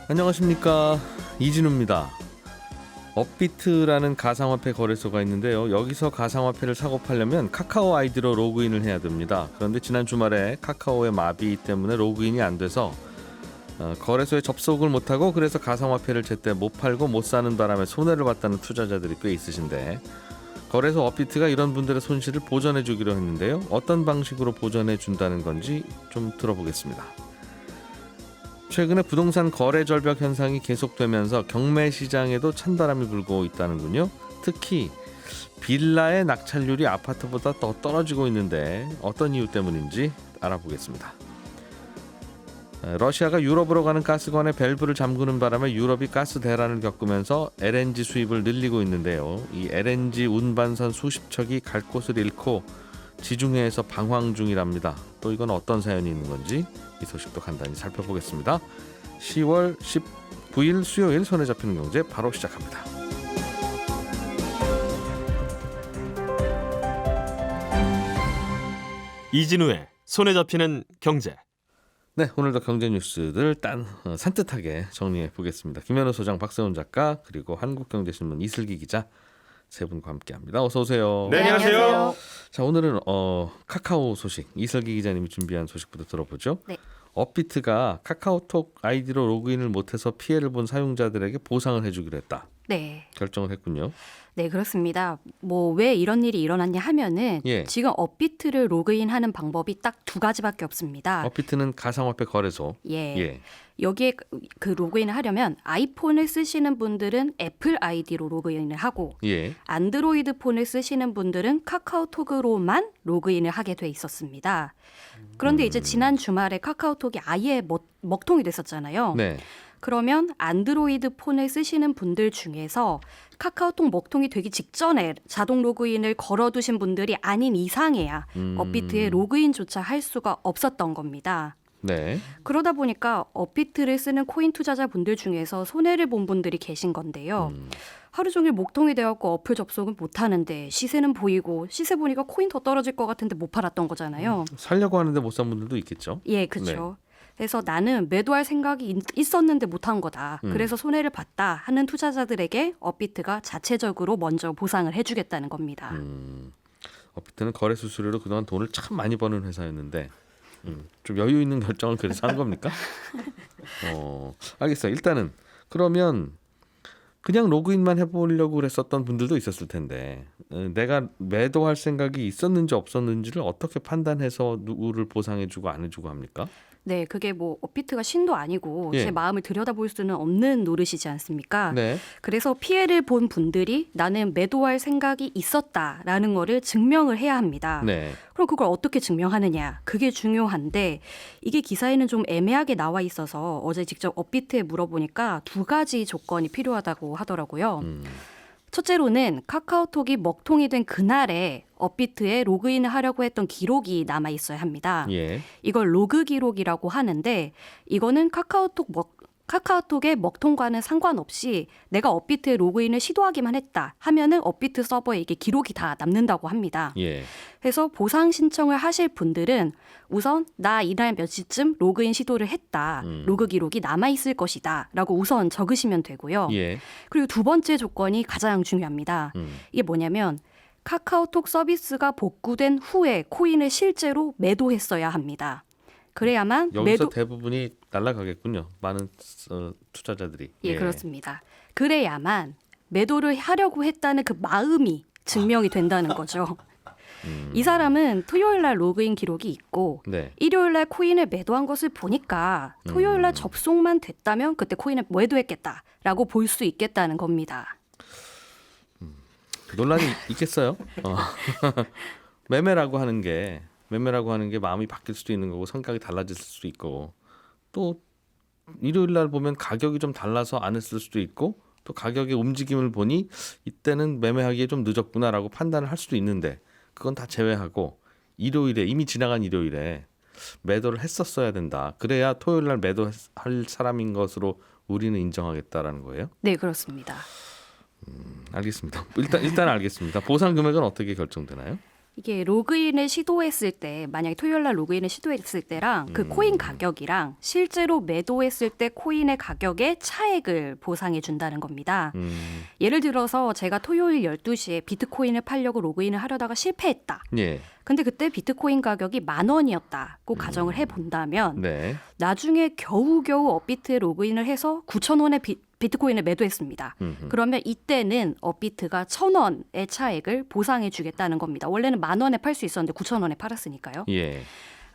안녕하십니까, 이진우입니다. 업비트라는 가상화폐 거래소가 있는데요. 여기서 가상화폐를 사고 팔려면 카카오 아이디로 로그인을 해야 됩니다. 그런데 지난 주말에 카카오의 마비 때문에 로그인이 안 돼서 거래소에 접속을 못하고, 그래서 가상화폐를 제때 못 팔고 못 사는 바람에 손해를 봤다는 투자자들이 꽤 있으신데, 거래소 업비트가 이런 분들의 손실을 보전해 주기로 했는데요. 어떤 방식으로 보전해 준다는 건지 좀 들어보겠습니다. 최근에 부동산 거래 절벽 현상이 계속되면서 경매 시장에도 찬바람이 불고 있다는군요. 특히 빌라의 낙찰률이 아파트보다 더 떨어지고 있는데 어떤 이유 때문인지 알아보겠습니다. 러시아가 유럽으로 가는 가스관의 밸브를 잠그는 바람에 유럽이 가스 대란을 겪으면서 LNG 수입을 늘리고 있는데요. 이 LNG 운반선 수십 척이 갈 곳을 잃고 지중해에서 방황 중이랍니다. 또 이건 어떤 사연이 있는 건지 이 소식도 간단히 살펴보겠습니다. 10월 19일 수요일 손에 잡히는 경제 바로 시작합니다. 이진우의 손에 잡히는 경제. 네, 오늘도 경제 뉴스들 산뜻하게 정리해 보겠습니다. 김현우 소장, 박세훈 작가, 그리고 한국경제신문 이슬기 기자 세 분과 함께합니다. 어서 오세요. 네, 안녕하세요. 자, 오늘은 카카오 소식, 이슬기 기자님이 준비한 소식부터 들어보죠. 네. 업비트가 카카오톡 아이디로 로그인을 못해서 피해를 본 사용자들에게 보상을 해주기로 했다. 네. 결정을 했군요. 네, 그렇습니다. 왜 이런 일이 일어났냐 하면은 예. 지금 업비트를 로그인하는 방법이 딱 두 가지밖에 없습니다. 업비트는 가상화폐 거래소. 예. 여기에 그 로그인을 하려면 아이폰을 쓰시는 분들은 애플 아이디로 로그인을 하고, 예. 안드로이드 폰을 쓰시는 분들은 카카오톡으로만 로그인을 하게 돼 있었습니다. 그런데 이제 지난 주말에 카카오톡이 아예 먹통이 됐었잖아요. 네. 그러면 안드로이드 폰을 쓰시는 분들 중에서 카카오톡 먹통이 되기 직전에 자동 로그인을 걸어두신 분들이 아닌 이상해야 업비트에 로그인조차 할 수가 없었던 겁니다. 네. 그러다 보니까 업비트를 쓰는 코인 투자자분들 중에서 손해를 본 분들이 계신 건데요. 하루 종일 목통이 되었고 어플 접속은 못하는데 시세는 보이고, 시세 보니까 코인 더 떨어질 것 같은데 못 팔았던 거잖아요. 살려고 하는데 못 산 분들도 있겠죠. 예, 그렇죠. 그래서 나는 매도할 생각이 있었는데 못한 거다. 그래서 손해를 봤다 하는 투자자들에게 업비트가 자체적으로 먼저 보상을 해주겠다는 겁니다. 업비트는 거래 수수료로 그동안 돈을 참 많이 버는 회사였는데 좀 여유 있는 결정을 그래서 한 겁니까? 알겠어요. 일단은 그러면 그냥 로그인만 해보려고 그랬었던 분들도 있었을 텐데, 내가 매도할 생각이 있었는지 없었는지를 어떻게 판단해서 누구를 보상해주고 안 해주고 합니까? 네, 그게 업비트가 신도 아니고 예. 제 마음을 들여다볼 수는 없는 노릇이지 않습니까? 네. 그래서 피해를 본 분들이 나는 매도할 생각이 있었다라는 거를 증명을 해야 합니다. 네. 그럼 그걸 어떻게 증명하느냐? 그게 중요한데, 이게 기사에는 좀 애매하게 나와 있어서 어제 직접 업비트에 물어보니까 두 가지 조건이 필요하다고 하더라고요. 첫째로는 카카오톡이 먹통이 된 그날에 업비트에 로그인을 하려고 했던 기록이 남아 있어야 합니다. 예. 이걸 로그 기록이라고 하는데, 이거는 카카오톡의 먹통과는 상관없이 내가 업비트에 로그인을 시도하기만 했다 하면은 업비트 서버에 이게 기록이 다 남는다고 합니다. 예. 그래서 보상 신청을 하실 분들은 우선 나 이날 몇 시쯤 로그인 시도를 했다. 로그 기록이 남아있을 것이다 라고 우선 적으시면 되고요. 예. 그리고 두 번째 조건이 가장 중요합니다. 이게 뭐냐면 카카오톡 서비스가 복구된 후에 코인을 실제로 매도했어야 합니다. 그래야만 여기서 대부분이 날아가겠군요. 많은 투자자들이. 예, 그렇습니다. 그래야만 매도를 하려고 했다는 그 마음이 증명이 된다는 거죠. 이 사람은 토요일 날 로그인 기록이 있고, 네. 일요일 날 코인을 매도한 것을 보니까 토요일 날 접속만 됐다면 그때 코인을 매도했겠다라고 볼 수 있겠다는 겁니다. 논란이 있겠어요. 매매라고 하는 게 마음이 바뀔 수도 있는 거고 성격이 달라질 수도 있고, 또 일요일 날 보면 가격이 좀 달라서 안 했을 수도 있고, 또 가격의 움직임을 보니 이때는 매매하기에 좀 늦었구나라고 판단을 할 수도 있는데, 그건 다 제외하고 일요일에, 이미 지나간 일요일에 매도를 했었어야 된다. 그래야 토요일 날 매도할 사람인 것으로 우리는 인정하겠다라는 거예요? 네, 그렇습니다. 알겠습니다. 일단 알겠습니다. 보상 금액은 어떻게 결정되나요? 이게 로그인을 시도했을 때 만약에 토요일 날 로그인을 시도했을 때랑 그 코인 가격이랑 실제로 매도했을 때 코인의 가격의 차액을 보상해 준다는 겁니다. 예를 들어서 제가 토요일 12시에 비트코인을 팔려고 로그인을 하려다가 실패했다. 예. 근데 그때 비트코인 가격이 10,000원이었다고 가정을 해본다면 네. 나중에 겨우겨우 업비트에 로그인을 해서 9,000원에 비트코인을 매도했습니다. 그러면 이때는 업비트가 1,000원의 차액을 보상해 주겠다는 겁니다. 원래는 10,000원에 팔 수 있었는데 9,000원에 팔았으니까요. 예.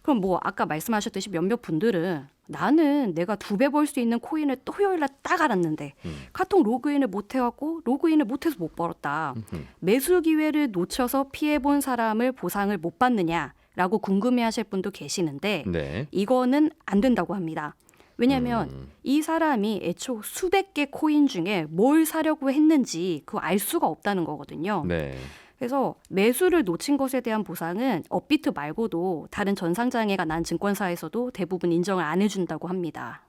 그럼 뭐 아까 말씀하셨듯이 몇몇 분들은 나는 내가 2배 벌 수 있는 코인을 토요일 날 딱 알았는데 카톡 로그인을 못 해갖고 로그인을 못해서 못 벌었다. 매수 기회를 놓쳐서 피해본 사람을 보상을 못 받느냐라고 궁금해하실 분도 계시는데 네. 이거는 안 된다고 합니다. 왜냐하면 이 사람이 애초 수백 개 코인 중에 뭘 사려고 했는지 그거 알 수가 없다는 거거든요. 네. 그래서 매수를 놓친 것에 대한 보상은 업비트 말고도 다른 전상장애가 난 증권사에서도 대부분 인정을 안 해준다고 합니다.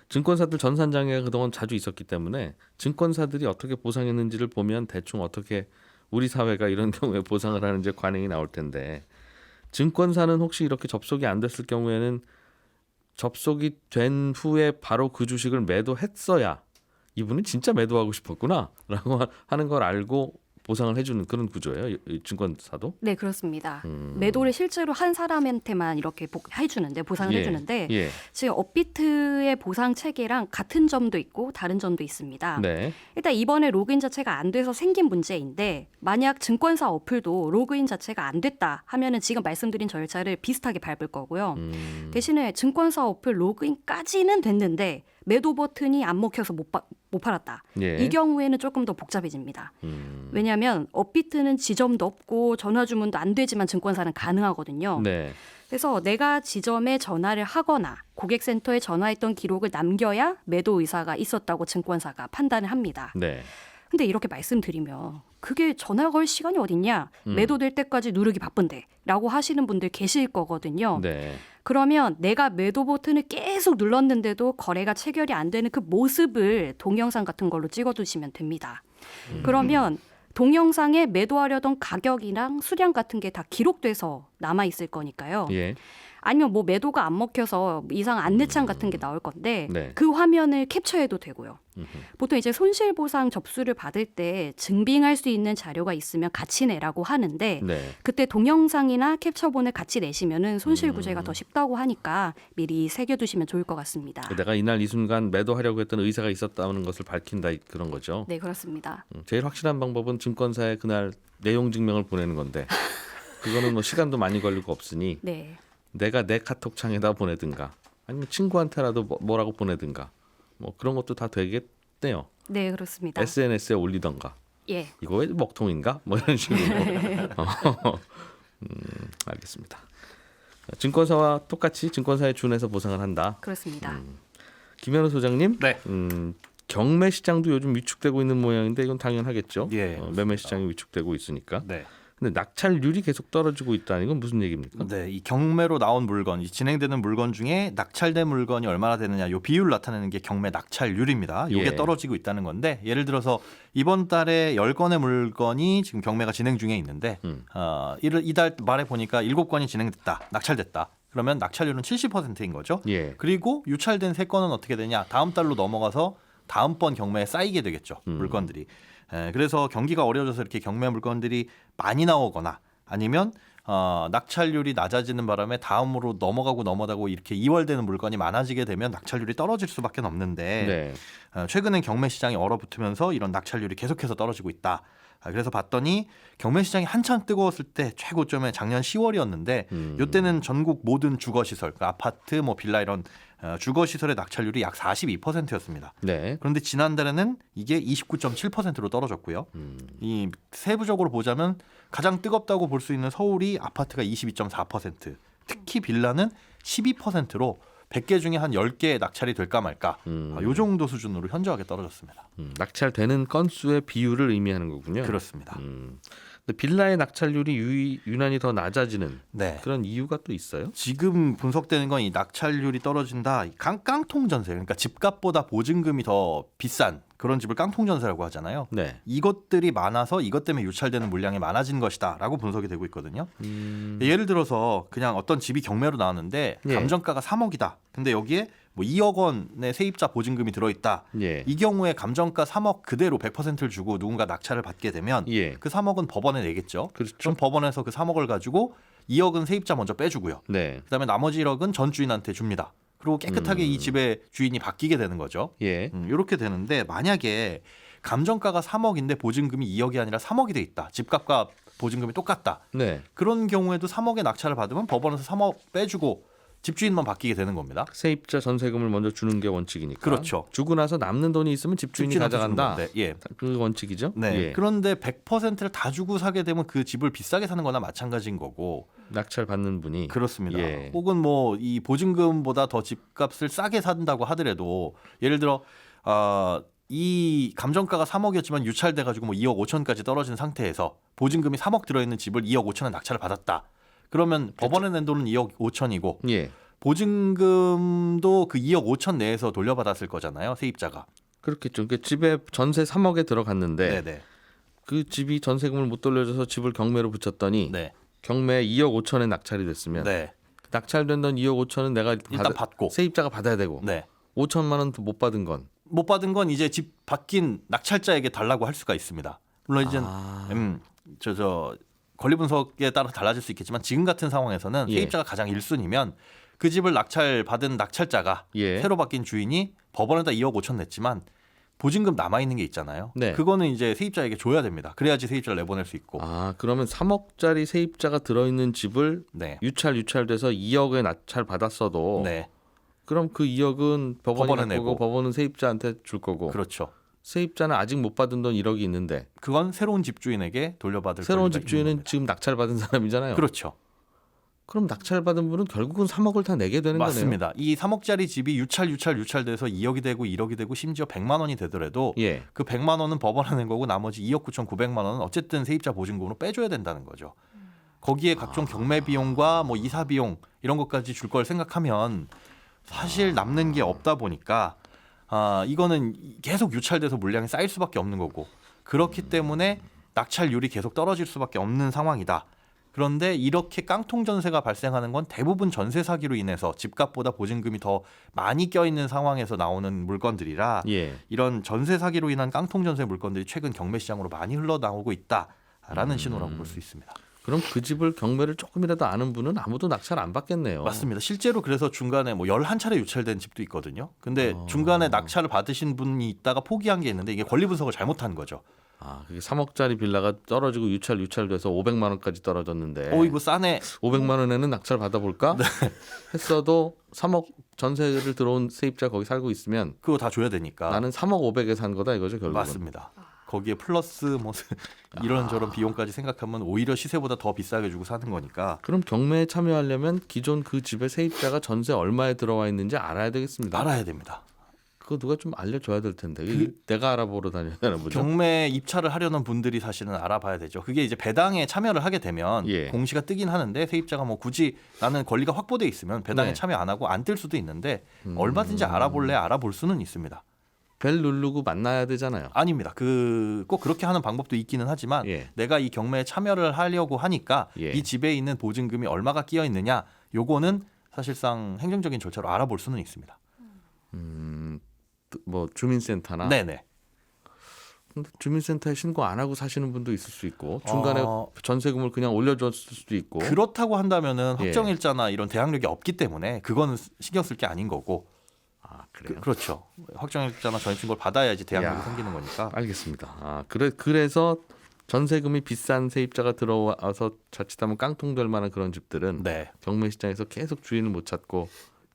증권사들 전산장애가 그동안 자주 있었기 때문에 증권사들이 어떻게 보상했는지를 보면 대충 어떻게 우리 사회가 이런 경우에 보상을 하는지 관행이 나올 텐데 증권사는 혹시 이렇게 접속이 안 됐을 경우에는 접속이 된 후에 바로 그 주식을 매도했어야 이분은 진짜 매도하고 싶었구나라고 하는 걸 알고 보상을 해주는 그런 구조예요. 이 증권사도. 네, 그렇습니다. 매도를 실제로 한 사람한테만 이렇게 해주는데 보상을 해주는데 예. 지금 업비트의 보상 체계랑 같은 점도 있고 다른 점도 있습니다. 네. 일단 이번에 로그인 자체가 안 돼서 생긴 문제인데 만약 증권사 어플도 로그인 자체가 안 됐다 하면은 지금 말씀드린 절차를 비슷하게 밟을 거고요. 대신에 증권사 어플 로그인까지는 됐는데 매도 버튼이 안 먹혀서 못 팔았다. 예. 이 경우에는 조금 더 복잡해집니다. 왜냐하면 업비트는 지점도 없고 전화 주문도 안 되지만 증권사는 가능하거든요. 네. 그래서 내가 지점에 전화를 하거나 고객센터에 전화했던 기록을 남겨야 매도 의사가 있었다고 증권사가 판단을 합니다. 네. 근데 이렇게 말씀드리면 그게 전화 걸 시간이 어딨냐? 매도될 때까지 누르기 바쁜데 라고 하시는 분들 계실 거거든요. 네. 그러면 내가 매도 버튼을 계속 눌렀는데도 거래가 체결이 안 되는 그 모습을 동영상 같은 걸로 찍어두시면 됩니다. 그러면 동영상에 매도하려던 가격이랑 수량 같은 게 다 기록돼서 남아있을 거니까요. 예. 아니면 뭐 매도가 안 먹혀서 이상 안내창 같은 게 나올 건데 네. 그 화면을 캡처해도 되고요. 보통 이제 손실보상 접수를 받을 때 증빙할 수 있는 자료가 있으면 같이 내라고 하는데 네. 그때 동영상이나 캡처본을 같이 내시면은 손실구제가 더 쉽다고 하니까 미리 새겨두시면 좋을 것 같습니다. 내가 이날 이 순간 매도하려고 했던 의사가 있었다는 것을 밝힌다 그런 거죠. 네, 그렇습니다. 제일 확실한 방법은 증권사에 그날 내용 증명을 보내는 건데 그거는 뭐 시간도 많이 걸리고 없으니 네. 내가 내 카톡 창에다 보내든가 아니면 친구한테라도 뭐라고 보내든가 뭐 그런 것도 다 되겠네요. 네, 그렇습니다. SNS에 올리던가 예. 이거 왜 먹통인가 뭐 이런 식으로 알겠습니다. 증권사와 똑같이 증권사에 준해서 보상을 한다. 그렇습니다. 김현우 소장님, 네. 경매 시장도 요즘 위축되고 있는 모양인데 이건 당연하겠죠. 예. 매매 시장이 위축되고 있으니까. 네. 근데 낙찰률이 계속 떨어지고 있다는 건 무슨 얘기입니까? 네, 이 경매로 나온 물건, 이 진행되는 물건 중에 낙찰된 물건이 얼마나 되느냐, 요 비율을 나타내는 게 경매 낙찰률입니다. 요게 예. 떨어지고 있다는 건데, 예를 들어서 이번 달에 10건의 물건이 지금 경매가 진행 중에 있는데, 이달 말에 보니까 7건이 진행됐다, 낙찰됐다. 그러면 낙찰률은 70%인 거죠. 예. 그리고 유찰된 3건은 어떻게 되냐? 다음 달로 넘어가서 다음번 경매에 쌓이게 되겠죠. 물건들이. 그래서 경기가 어려워져서 이렇게 경매 물건들이 많이 나오거나 아니면 낙찰률이 낮아지는 바람에 다음으로 넘어가고 이렇게 이월되는 물건이 많아지게 되면 낙찰률이 떨어질 수밖에 없는데 네. 최근엔 경매 시장이 얼어붙으면서 이런 낙찰률이 계속해서 떨어지고 있다. 그래서 봤더니 경매 시장이 한창 뜨거웠을 때 최고점에 작년 10월이었는데 이때는 전국 모든 주거시설, 그러니까 아파트, 뭐 빌라 이런 주거시설의 낙찰률이 약 42%였습니다. 네. 그런데 지난달에는 이게 29.7%로 떨어졌고요. 이 세부적으로 보자면 가장 뜨겁다고 볼 수 있는 서울이 아파트가 22.4%, 특히 빌라는 12%로 100개 중에 한 10개 낙찰이 될까 말까 요 정도 수준으로 현저하게 떨어졌습니다. 낙찰되는 건수의 비율을 의미하는 거군요. 그렇습니다. 근데 근데 빌라의 낙찰률이 유난히 더 낮아지는 네. 그런 이유가 또 있어요? 지금 분석되는 건 이 낙찰률이 떨어진다. 이 깡통 전세. 그러니까 집값보다 보증금이 더 비싼 그런 집을 깡통 전세라고 하잖아요. 네. 이것들이 많아서 이것 때문에 유찰되는 물량이 많아진 것이다라고 분석이 되고 있거든요. 예를 들어서 그냥 어떤 집이 경매로 나왔는데 예. 감정가가 3억이다. 근데 여기에 뭐 2억 원의 세입자 보증금이 들어있다. 예. 이 경우에 감정가 3억 그대로 100%를 주고 누군가 낙찰을 받게 되면 예. 그 3억은 법원에 내겠죠. 그렇죠. 그럼 법원에서 그 3억을 가지고 2억은 세입자 먼저 빼주고요. 네. 그다음에 나머지 1억은 전 주인한테 줍니다. 그리고 깨끗하게 이 집의 주인이 바뀌게 되는 거죠. 예. 이렇게 되는데 만약에 감정가가 3억인데 보증금이 2억이 아니라 3억이 돼 있다. 집값과 보증금이 똑같다. 네. 그런 경우에도 3억의 낙찰을 받으면 법원에서 3억 빼주고 집주인만 바뀌게 되는 겁니다. 세입자 전세금을 먼저 주는 게 원칙이니까. 그렇죠. 주고 나서 남는 돈이 있으면 집주인이 집주인한테 가져간다. 주는 건데, 예. 그 원칙이죠. 네. 예. 그런데 100%를 다 주고 사게 되면 그 집을 비싸게 사는 거나 마찬가지인 거고. 낙찰 받는 분이 그렇습니다. 예. 혹은 뭐 이 보증금보다 더 집값을 싸게 산다고 하더라도 예를 들어 이 감정가가 3억이었지만 유찰돼 가지고 뭐 2억 5천까지 떨어진 상태에서 보증금이 3억 들어 있는 집을 2억 5천에 낙찰을 받았다. 그러면 법원에 낸 돈은 2억 5천이고 예. 보증금도 그 2억 5천 내에서 돌려받았을 거잖아요. 세입자가. 그렇겠죠. 그러니까 집에 전세 3억에 들어갔는데 네네. 그 집이 전세금을 못 돌려줘서 집을 경매로 붙였더니 네. 경매에 2억 5천에 낙찰이 됐으면 네. 낙찰된 돈 2억 5천은 내가 일단 받고. 세입자가 받아야 되고 네. 5천만 원 못 받은 건 못 받은 건 이제 집 바뀐 낙찰자에게 달라고 할 수가 있습니다. 물론 이제 권리 분석에 따라 달라질 수 있겠지만 지금 같은 상황에서는 예. 세입자가 가장 1순위면 그 집을 낙찰받은 낙찰자가 예. 새로 바뀐 주인이 법원에다 2억 5천 냈지만 보증금 남아 있는 게 있잖아요. 네. 그거는 이제 세입자에게 줘야 됩니다. 그래야지 세입자를 내보낼 수 있고. 아 그러면 3억짜리 세입자가 들어있는 집을 네. 유찰돼서 2억에 낙찰 받았어도 네. 그럼 그 2억은 법원이 법원에 갖고 내고. 오고 법원은 세입자한테 줄 거고 그렇죠. 세입자는 아직 못 받은 돈 1억이 있는데 그건 새로운 집주인에게 돌려받을 새로운 권리가 있는 집주인은 겁니다. 지금 낙찰 받은 사람이잖아요. 그렇죠. 그럼 낙찰 받은 분은 결국은 3억을 다 내게 되는 거네요. 맞습니다. 이 3억짜리 집이 유찰돼서 2억이 되고 1억이 되고 심지어 100만 원이 되더라도 예. 그 100만 원은 법원에 낸 거고 나머지 2억 9,900만 원은 어쨌든 세입자 보증금으로 빼줘야 된다는 거죠. 거기에 각종 경매 비용과 뭐 이사 비용 이런 것까지 줄 걸 생각하면 사실 남는 게 없다 보니까 이거는 계속 유찰돼서 물량이 쌓일 수밖에 없는 거고 그렇기 때문에 낙찰률이 계속 떨어질 수밖에 없는 상황이다. 그런데 이렇게 깡통 전세가 발생하는 건 대부분 전세 사기로 인해서 집값보다 보증금이 더 많이 껴있는 상황에서 나오는 물건들이라 예. 이런 전세 사기로 인한 깡통 전세 물건들이 최근 경매 시장으로 많이 흘러나오고 있다라는 신호라고 볼 수 있습니다. 그럼 그 집을 경매를 조금이라도 아는 분은 아무도 낙찰 안 받겠네요. 맞습니다. 실제로 그래서 중간에 뭐 11차례 유찰된 집도 있거든요. 근데 중간에 낙찰을 받으신 분이 있다가 포기한 게 있는데 이게 권리 분석을 잘못한 거죠. 아, 그게 3억짜리 빌라가 떨어지고 유찰돼서 500만 원까지 떨어졌는데 이거 싸네. 500만 원에는 낙찰 받아볼까? 했어도 3억 전세를 들어온 세입자 거기 살고 있으면 그거 다 줘야 되니까. 나는 3억 5백에 산 거다 이거죠 결국은. 맞습니다. 거기에 플러스 뭐 이런저런 비용까지 생각하면 오히려 시세보다 더 비싸게 주고 사는 거니까. 그럼 경매에 참여하려면 기존 그 집의 세입자가 전세 얼마에 들어와 있는지 알아야 되겠습니다. 알아야 됩니다. 그거 누가 좀 알려줘야 될 텐데 내가 알아보러 다녀야 되나 보죠. 경매 입찰을 하려는 분들이 사실은 알아봐야 되죠. 그게 이제 배당에 참여를 하게 되면 예. 공시가 뜨긴 하는데 세입자가 뭐 굳이 나는 권리가 확보돼 있으면 배당에 네. 참여 안 하고 안 뜰 수도 있는데 얼마든지 알아볼 수는 있습니다. 벨 누르고 만나야 되잖아요. 아닙니다. 꼭 그렇게 하는 방법도 있기는 하지만 예. 내가 이 경매에 참여를 하려고 하니까 예. 이 집에 있는 보증금이 얼마가 끼어 있느냐 요거는 사실상 행정적인 절차로 알아볼 수는 있습니다. 뭐 주민센터나. 네네. 근데 주민센터에 신고 안 하고 사시는 분도 있을 수 있고 중간에 어. 전세금을 그냥 올려줬을 수도 있고. 그렇다고 한다면은 예. 확정일자나 이런 대항력이 없기 때문에 그거는 신경 쓸 게 아닌 거고. 아 그래요. 그렇죠. 확정일자나 전입신고를 받아야지 대항력이 야. 생기는 거니까. 알겠습니다. 아 그래서 전세금이 비싼 세입자가 들어와서 자칫하면 깡통될 만한 그런 집들은 네. 경매 시장에서 계속 주인을 못 찾고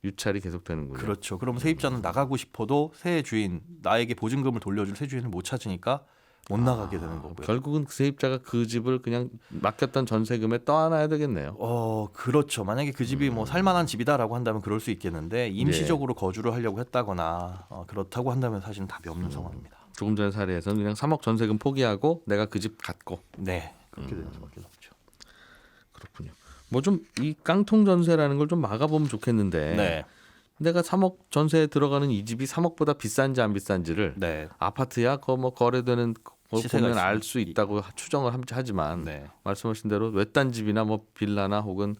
유찰이 계속되는군요. 그렇죠. 그럼 세입자는 나가고 싶어도 새 주인, 나에게 보증금을 돌려줄 새 주인을 못 찾으니까 못 나가게 되는 거고요. 결국은 그 세입자가 그 집을 그냥 맡겼던 전세금에 떠안아야 되겠네요. 그렇죠. 만약에 그 집이 뭐 살만한 집이다라고 한다면 그럴 수 있겠는데 임시적으로 네. 거주를 하려고 했다거나 그렇다고 한다면 사실은 답이 없는 상황입니다. 조금 전에 사례에서는 그냥 3억 전세금 포기하고 내가 그 집 갖고 네. 그렇게 되는 수밖에 없죠. 그렇군요. 뭐 좀 이 깡통 전세라는 걸 좀 막아보면 좋겠는데 네. 내가 3억 전세에 들어가는 이 집이 3억보다 비싼지 안 비싼지를 네. 아파트야 그 뭐 거래되는 걸 시세가 보면 알 있으면. 수 있다고 추정을 하지만 네. 말씀하신 대로 외딴 집이나 뭐 빌라나 혹은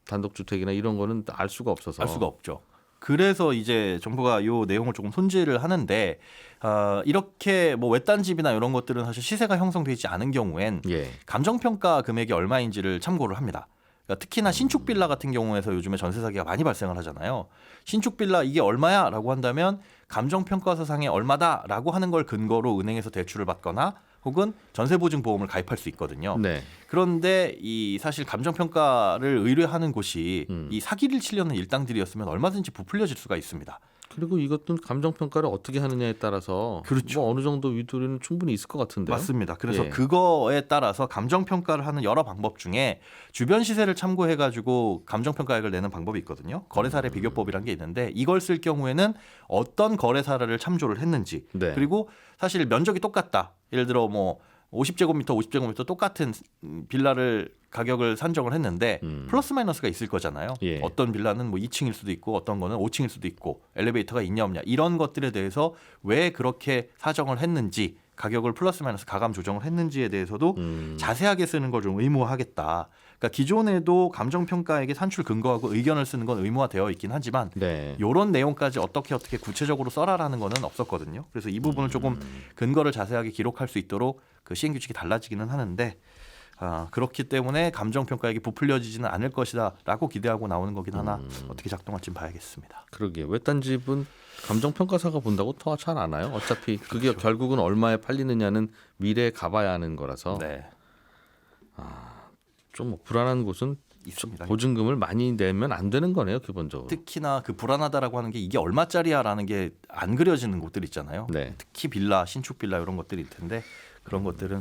단독주택이나 이런 거는 알 수가 없어서 알 수가 없죠. 그래서 이제 정부가 이 내용을 조금 손질을 하는데 이렇게 뭐 외딴 집이나 이런 것들은 사실 시세가 형성되지 않은 경우엔 예. 감정평가 금액이 얼마인지를 참고를 합니다. 그러니까 특히나 신축 빌라 같은 경우에서 요즘에 전세 사기가 많이 발생을 하잖아요. 신축 빌라 이게 얼마야라고 한다면 감정평가서상에 얼마다라고 하는 걸 근거로 은행에서 대출을 받거나 혹은 전세보증보험을 가입할 수 있거든요. 네. 그런데 이 사실 감정평가를 의뢰하는 곳이 이 사기를 치려는 일당들이었으면 얼마든지 부풀려질 수가 있습니다. 그리고 이것도 감정평가를 어떻게 하느냐에 따라서 그렇죠. 뭐 어느 정도 위도리는 충분히 있을 것 같은데요. 맞습니다. 그래서 예. 그거에 따라서 감정평가를 하는 여러 방법 중에 주변 시세를 참고해가지고 감정평가액을 내는 방법이 있거든요. 거래사례 비교법이라는 게 있는데 이걸 쓸 경우에는 어떤 거래사례를 참조를 했는지 네. 그리고 사실 면적이 똑같다. 예를 들어 뭐 50제곱미터, 50제곱미터 똑같은 빌라를 가격을 산정을 했는데 플러스 마이너스가 있을 거잖아요. 예. 어떤 빌라는 뭐 2층일 수도 있고 어떤 거는 5층일 수도 있고 엘리베이터가 있냐 없냐 이런 것들에 대해서 왜 그렇게 사정을 했는지 가격을 플러스 마이너스 가감 조정을 했는지에 대해서도 자세하게 쓰는 걸 좀 의무화하겠다. 그러니까 기존에도 감정평가액의 산출 근거하고 의견을 쓰는 건 의무화되어 있긴 하지만 네. 이런 내용까지 어떻게 구체적으로 써라라는 거는 없었거든요. 그래서 이 부분을 조금 근거를 자세하게 기록할 수 있도록 그 시행규칙이 달라지기는 하는데 그렇기 때문에 감정평가액이 부풀려지지는 않을 것이다라고 기대하고 나오는 거긴 하나 어떻게 작동할지 봐야겠습니다. 그러게 외딴 집은 감정평가사가 본다고 더 잘 안 와요. 어차피 그게 그렇죠. 결국은 얼마에 팔리느냐는 미래에 가봐야 하는 거라서 네, 좀 불안한 곳은 있습니다. 보증금을 많이 내면 안 되는 거네요, 기본적으로. 특히나 그 불안하다라고 하는 게 이게 얼마짜리야라는 게 안 그려지는 곳들 있잖아요. 네. 특히 빌라, 신축 빌라 이런 것들일 텐데 그런 것들은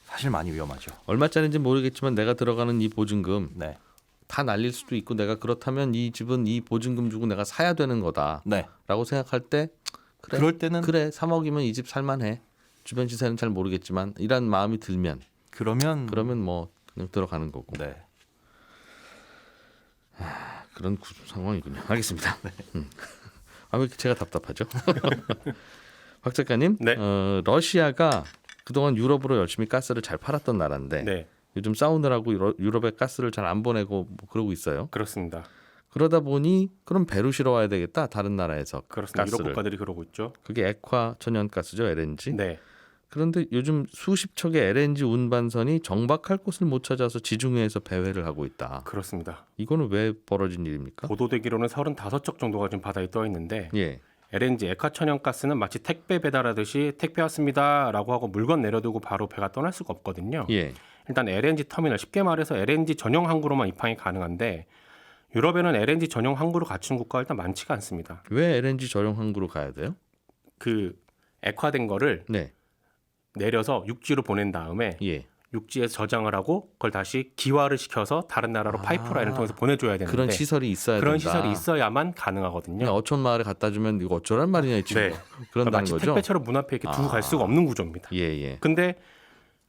사실 많이 위험하죠. 얼마짜리인지 모르겠지만 내가 들어가는 이 보증금 네, 다 날릴 수도 있고 내가 그렇다면 이 집은 이 보증금 주고 내가 사야 되는 거다라고 네. 생각할 때 그래, 그럴 때는 그래 3억이면 이 집 살만해. 주변 시세는 잘 모르겠지만 이런 마음이 들면 그러면 뭐 그냥 들어가는 거고. 네. 그런 상황이군요. 알겠습니다. 왜 이렇게 제가 답답하죠? 박 작가님, 네. 러시아가 그동안 유럽으로 열심히 가스를 잘 팔았던 나라인데 네, 요즘 싸우느라고 유럽에 가스를 잘 안 보내고 뭐 그러고 있어요. 그렇습니다. 그러다 보니 그럼 배로 실어 와야 되겠다. 다른 나라에서 그렇습니다. 유럽 가스를. 국가들이 그러고 있죠. 그게 액화 천연가스죠, LNG. 네, 그런데 요즘 수십 척의 LNG 운반선이 정박할 곳을 못 찾아서 지중해에서 배회를 하고 있다. 그렇습니다. 이거는 왜 벌어진 일입니까? 보도되기로는 35척 정도가 지금 바다에 떠 있는데 예. LNG 액화천연가스는 마치 택배 배달하듯이 택배 왔습니다라고 하고 물건 내려두고 바로 배가 떠날 수가 없거든요. 예. 일단 LNG 터미널, 쉽게 말해서 LNG 전용 항구로만 입항이 가능한데 유럽에는 LNG 전용 항구를 갖춘 국가가 일단 많지가 않습니다. 왜 LNG 전용 항구로 가야 돼요? 그 액화된 거를 네. 내려서 육지로 보낸 다음에 예. 육지에서 저장을 하고 그걸 다시 기화를 시켜서 다른 나라로 파이프라인을 통해서 보내줘야 되는데 그런 시설이 있어야 그런 된다. 시설이 있어야만 가능하거든요. 그냥 어촌 마을에 갖다 주면 이거 어쩌란 말이냐 이 친구. 네. 그런다는 마치 거죠. 택배처럼 문 앞에 이렇게 두고 갈 수가 없는 구조입니다. 예, 예. 근데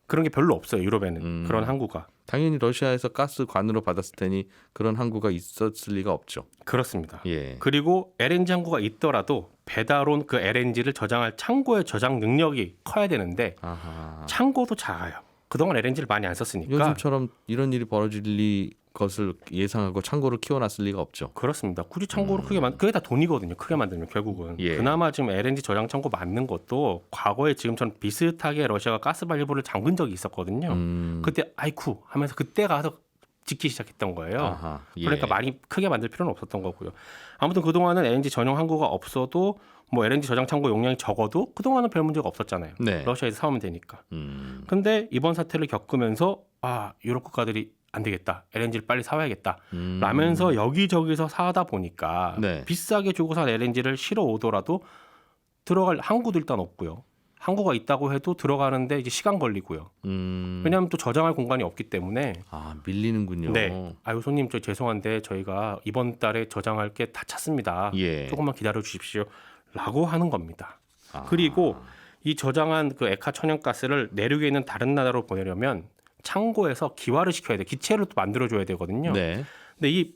그런 게 별로 없어요. 유럽에는 그런 항구가. 당연히 러시아에서 가스 관으로 받았을 테니 그런 항구가 있었을 리가 없죠. 그렇습니다. 예. 그리고 LNG 항구가 있더라도 배달 온 그 LNG를 저장할 창고의 저장 능력이 커야 되는데 아하. 창고도 작아요. 그동안 LNG를 많이 안 썼으니까. 요즘처럼 이런 일이 벌어질 것을 예상하고 창고를 키워놨을 리가 없죠. 그렇습니다. 굳이 창고를 크게 그게 다 돈이거든요. 크게 만들면 결국은. 예. 그나마 지금 LNG 저장 창고 만든 것도 과거에 지금처럼 비슷하게 러시아가 가스 발리보를 잠근 적이 있었거든요. 그때 아이쿠 하면서 그때 가서 짓기 시작했던 거예요. 아하. 예. 그러니까 많이 크게 만들 필요는 없었던 거고요. 아무튼 그동안은 LNG 전용 항구가 없어도 뭐 LNG 저장 창고 용량이 적어도 그동안은 별 문제가 없었잖아요. 네. 러시아에서 사오면 되니까. 근데 이번 사태를 겪으면서 유럽 국가들이 안 되겠다. LNG를 빨리 사와야겠다. 라면서 여기저기서 사다 보니까 네. 비싸게 주고 산 LNG를 실어 오더라도 들어갈 항구도 일단 없고요. 항구가 있다고 해도 들어가는데 이제 시간 걸리고요. 왜냐하면 또 저장할 공간이 없기 때문에. 밀리는군요. 네. 손님 저 죄송한데 저희가 이번 달에 저장할 게 다 찼습니다. 예. 조금만 기다려 주십시오. 라고 하는 겁니다. 그리고 이 저장한 그 액화 천연가스를 내륙에 있는 다른 나라로 보내려면 창고에서 기화를 시켜야 돼. 기체를 또 만들어줘야 되거든요. 네. 근데 이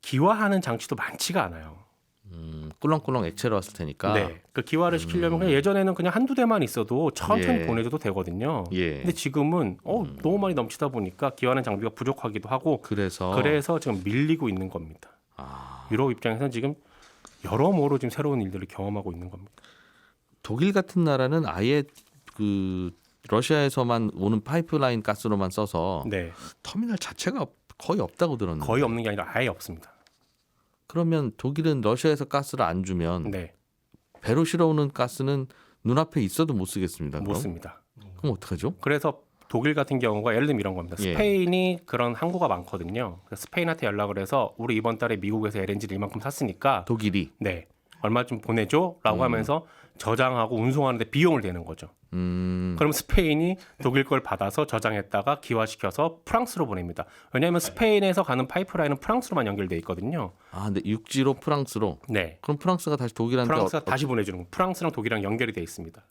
기화하는 장치도 많지가 않아요. 꿀렁꿀렁 액체로 왔을 테니까. 네. 그 기화를 시키려면 그냥 예전에는 그냥 한두 대만 있어도 천천히 예. 보내줘도 되거든요. 예. 근데 지금은 너무 많이 넘치다 보니까 기화하는 장비가 부족하기도 하고 그래서 지금 밀리고 있는 겁니다. 유럽 입장에서는 지금 여러모로 지금 새로운 일들을 경험하고 있는 겁니다. 독일 같은 나라는 아예 그 러시아에서만 오는 파이프라인 가스로만 써서 네. 터미널 자체가 거의 없다고 들었는데. 거의 없는 게 아니라 아예 없습니다. 그러면 독일은 러시아에서 가스를 안 주면 네. 배로 실어오는 가스는 눈앞에 있어도 못 쓰겠습니다. 못 그럼? 씁니다. 그럼 어떡하죠? 그래서 독일 같은 경우가 예를 들면 이런 겁니다. 예. 스페인이 그런 항구가 많거든요. 그래서 스페인한테 연락을 해서 우리 이번 달에 미국에서 LNG를 이만큼 샀으니까 독일이. 네. 얼마 좀 보내줘라고 하면서 저장하고 운송하는데 비용을 내는 거죠. 그럼 스페인이 독일 걸 받아서 저장했다가 기화시켜서 프랑스로 보냅니다. 왜냐하면 스페인에서 가는 파이프라인은 프랑스로만 연결돼 있거든요. 아, 근데 육지로 프랑스로. 네. 그럼 프랑스가 다시 독일한테 프랑스가 다시 보내주는 거. 프랑스랑 독일이랑 연결이 돼 있습니다.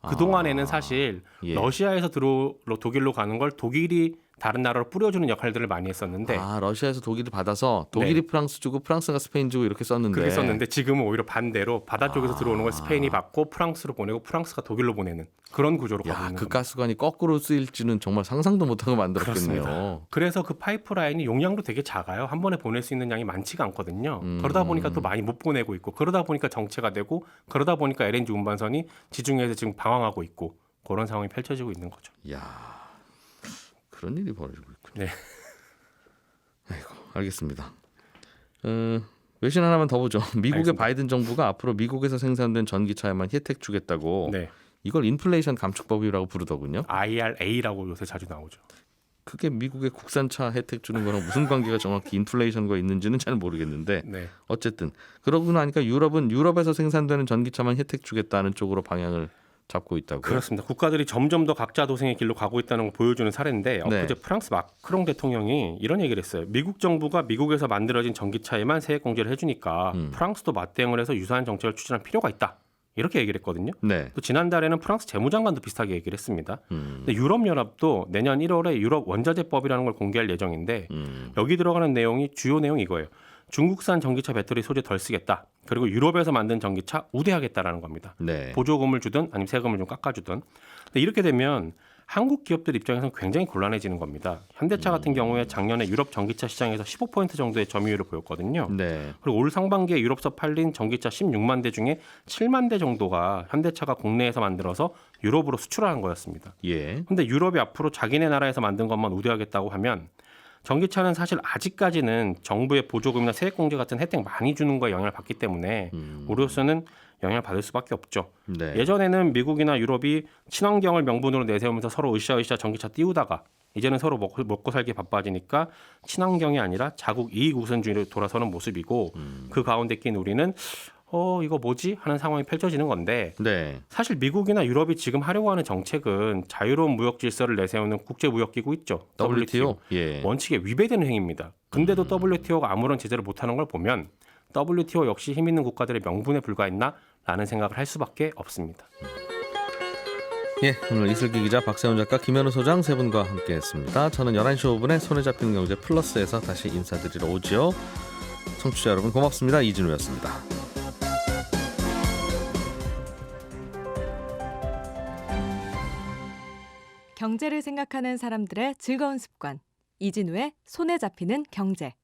그 동안에는 사실 예. 러시아에서 독일로 가는 걸 독일이 다른 나라로 뿌려주는 역할들을 많이 했었는데 러시아에서 독일을 받아서 독일이 프랑스 주고 프랑스가 스페인 주고 이렇게 썼는데. 그렇게 썼는데 지금은 오히려 반대로 바다 쪽에서 들어오는 걸 스페인이 받고 프랑스로 보내고 프랑스가 독일로 보내는 그런 구조로 가고 있는 그 겁니다. 가스관이 거꾸로 쓰일지는 정말 상상도 못하고 만들었겠네요. 그렇습니다. 그래서 그 파이프라인이 용량도 되게 작아요. 한 번에 보낼 수 있는 양이 많지가 않거든요. 그러다 보니까 또 많이 못 보내고 있고 그러다 보니까 정체가 되고 그러다 보니까 LNG 운반선이 지중해에서 지금 방황하고 있고 그런 상황이 펼쳐지고 있는 거죠. 이야, 그런 일이 벌어지고 있군요. 네. 아이고, 알겠습니다. 외신 하나만 더 보죠. 미국의 알겠습니다. 바이든 정부가 앞으로 미국에서 생산된 전기차에만 혜택 주겠다고. 네. 이걸 인플레이션 감축법이라고 부르더군요. IRA라고 요새 자주 나오죠. 그게 미국의 국산차 혜택 주는 거랑 무슨 관계가 정확히 인플레이션과 있는지는 잘 모르겠는데 네. 어쨌든 그러고 나니까 유럽은 유럽에서 생산되는 전기차만 혜택 주겠다는 쪽으로 방향을 잡고 있다고요. 그렇습니다. 국가들이 점점 더 각자 도생의 길로 가고 있다는 걸 보여주는 사례인데 네. 엊그제 프랑스 마크롱 대통령이 이런 얘기를 했어요. 미국 정부가 미국에서 만들어진 전기차에만 세액 공제를 해주니까 프랑스도 맞대응을 해서 유사한 정책을 추진할 필요가 있다. 이렇게 얘기를 했거든요. 네. 또 지난달에는 프랑스 재무장관도 비슷하게 얘기를 했습니다. 근데 유럽연합도 내년 1월에 유럽 원자재법이라는 걸 공개할 예정인데 여기 들어가는 내용이 주요 내용이 이거예요. 중국산 전기차 배터리 소재 덜 쓰겠다. 그리고 유럽에서 만든 전기차 우대하겠다라는 겁니다. 네. 보조금을 주든 아니면 세금을 좀 깎아주든. 근데 이렇게 되면 한국 기업들 입장에서는 굉장히 곤란해지는 겁니다. 현대차 같은 경우에 작년에 유럽 전기차 시장에서 15% 정도의 점유율을 보였거든요. 네. 그리고 올 상반기에 유럽서 팔린 전기차 16만 대 중에 7만 대 정도가 현대차가 국내에서 만들어서 유럽으로 수출하는 거였습니다. 예. 근데 유럽이 앞으로 자기네 나라에서 만든 것만 우대하겠다고 하면 전기차는 사실 아직까지는 정부의 보조금이나 세액 공제 같은 혜택 많이 주는 거에 영향을 받기 때문에 우리로서는 영향을 받을 수밖에 없죠. 네. 예전에는 미국이나 유럽이 친환경을 명분으로 내세우면서 서로 으쌰으쌰 전기차 띄우다가 이제는 서로 먹고 살기 바빠지니까 친환경이 아니라 자국 이익 우선주의로 돌아서는 모습이고 그 가운데 낀 우리는 이거 뭐지? 하는 상황이 펼쳐지는 건데 네. 사실 미국이나 유럽이 지금 하려고 하는 정책은 자유로운 무역 질서를 내세우는 국제무역기구 있죠. WTO. 예. 원칙에 위배되는 행위입니다. 근데도 WTO가 아무런 제재를 못하는 걸 보면 WTO 역시 힘 있는 국가들의 명분에 불과했나라는 생각을 할 수밖에 없습니다. 예, 오늘 이슬기 기자, 박세훈 작가, 김현우 소장 세 분과 함께했습니다. 저는 11시 5분에 손에 잡히는 경제 플러스에서 다시 인사드리러 오지요. 청취자 여러분 고맙습니다. 이진우였습니다. 경제를 생각하는 사람들의 즐거운 습관. 이진우의 손에 잡히는 경제.